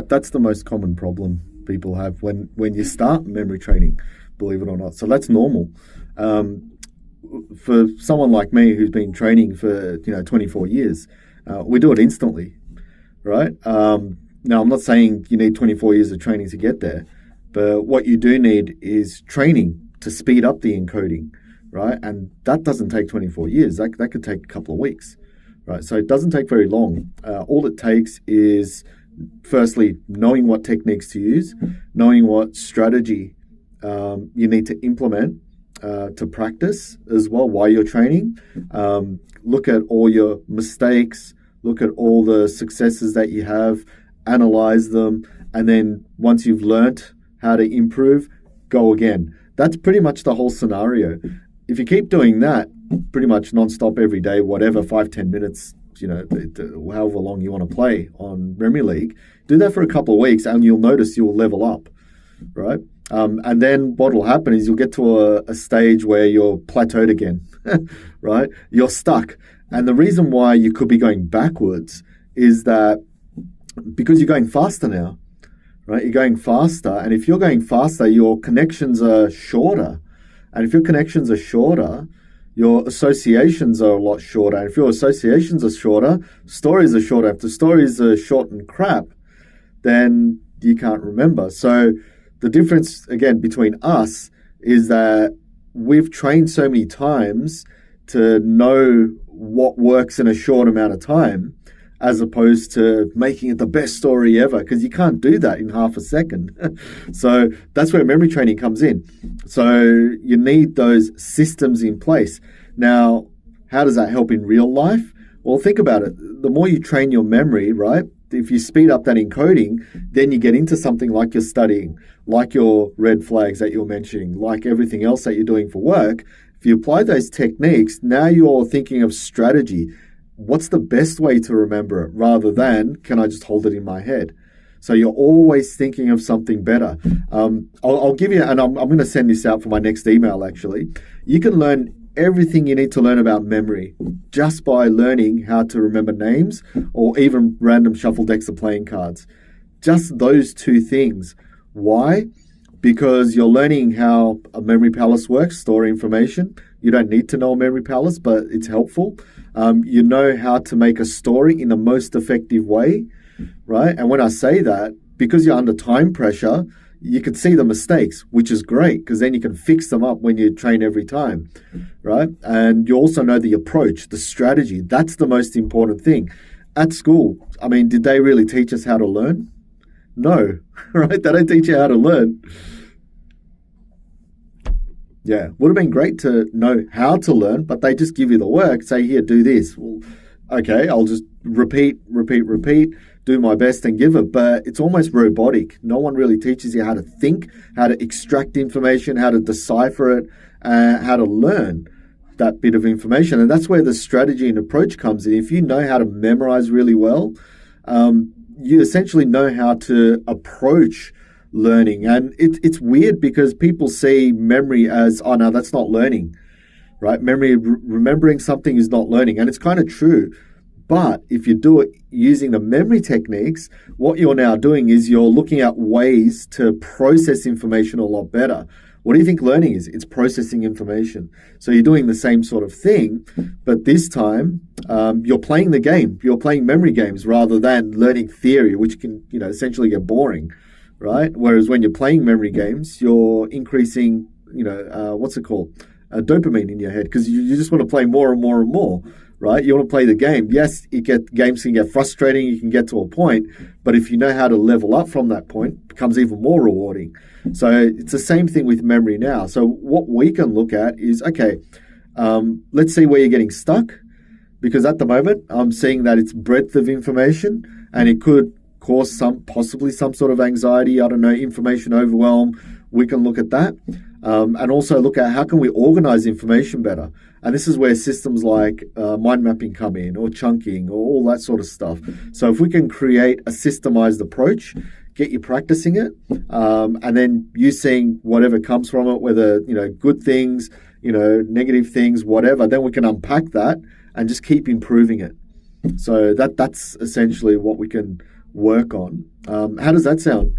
That's the most common problem people have when you start memory training, believe it or not. So that's normal. Um, for someone like me who's been training for 24 years, we do it instantly, right? Now I'm not saying you need 24 years of training to get there, but what you do need is training to speed up the encoding, right? And that doesn't take 24 years. That could take a couple of weeks, right? So it doesn't take very long. All it takes is firstly knowing what techniques to use, knowing what strategy you need to implement to practice as well while you're training. Look at all your mistakes, look at all the successes that you have, analyze them, and then once you've learnt how to improve, go again. That's pretty much the whole scenario. If you keep doing that pretty much nonstop every day, whatever, 5-10 minutes, however long you want to play on Memory League, do that for a couple of weeks and you'll notice you'll level up, right? And then what will happen is you'll get to a stage where you're plateaued again, right? You're stuck. And the reason why you could be going backwards is that because you're going faster now, right? You're going faster. And if you're going faster, your connections are shorter. And if your connections are shorter, your associations are a lot shorter. And if your associations are shorter, stories are shorter. If the stories are short and crap, then you can't remember. So the difference, again, between us is that we've trained so many times to know what works in a short amount of time, as opposed to making it the best story ever, because you can't do that in half a second. So that's where memory training comes in. So you need those systems in place. Now, how does that help in real life? Well, think about it. The more you train your memory, right? If you speed up that encoding, then you get into something like you're studying, like your red flags that you're mentioning, like everything else that you're doing for work. If you apply those techniques, now you're thinking of strategy. What's the best way to remember it rather than, can I just hold it in my head? So you're always thinking of something better. I'll give you, and I'm going to send this out for my next email actually. You can learn everything you need to learn about memory just by learning how to remember names or even random shuffle decks of playing cards. Just those two things. Why? Because you're learning how a memory palace works, store information. You don't need to know a memory palace, but it's helpful. You know how to make a story in the most effective way, right? And when I say that, because you're under time pressure, you can see the mistakes, which is great because then you can fix them up when you train every time, right? And you also know the approach, the strategy. That's the most important thing. At school, I mean, did they really teach us how to learn? No, right? They don't teach you how to learn. Yeah, would have been great to know how to learn, but they just give you the work, say, here, do this. Well, okay, I'll just repeat, do my best and give it. But it's almost robotic. No one really teaches you how to think, how to extract information, how to decipher it, how to learn that bit of information. And that's where the strategy and approach comes in. If you know how to memorize really well, you essentially know how to approach learning. And it's weird because people see memory as, oh no, that's not learning, right? Remembering something is not learning. And it's kind of true. But if you do it using the memory techniques, what you're now doing is you're looking at ways to process information a lot better. What do you think learning is? It's processing information. So you're doing the same sort of thing, but this time you're playing the game. You're playing memory games rather than learning theory, which can essentially get boring, right? Whereas when you're playing memory games, you're increasing, what's it called? Dopamine in your head because you just want to play more and more and more, right? You want to play the game. Yes, games can get frustrating. You can get to a point, but if you know how to level up from that point, it becomes even more rewarding. So it's the same thing with memory now. So what we can look at is, okay, let's see where you're getting stuck, because at the moment I'm seeing that it's breadth of information and it could cause possibly some sort of anxiety, I don't know, information overwhelm. We can look at that. And also look at how can we organize information better. And this is where systems like mind mapping come in, or chunking, or all that sort of stuff. So if we can create a systemized approach, get you practicing it, and then you seeing whatever comes from it, whether, good things, negative things, whatever, then we can unpack that and just keep improving it. So that's essentially what we can work on. How does that sound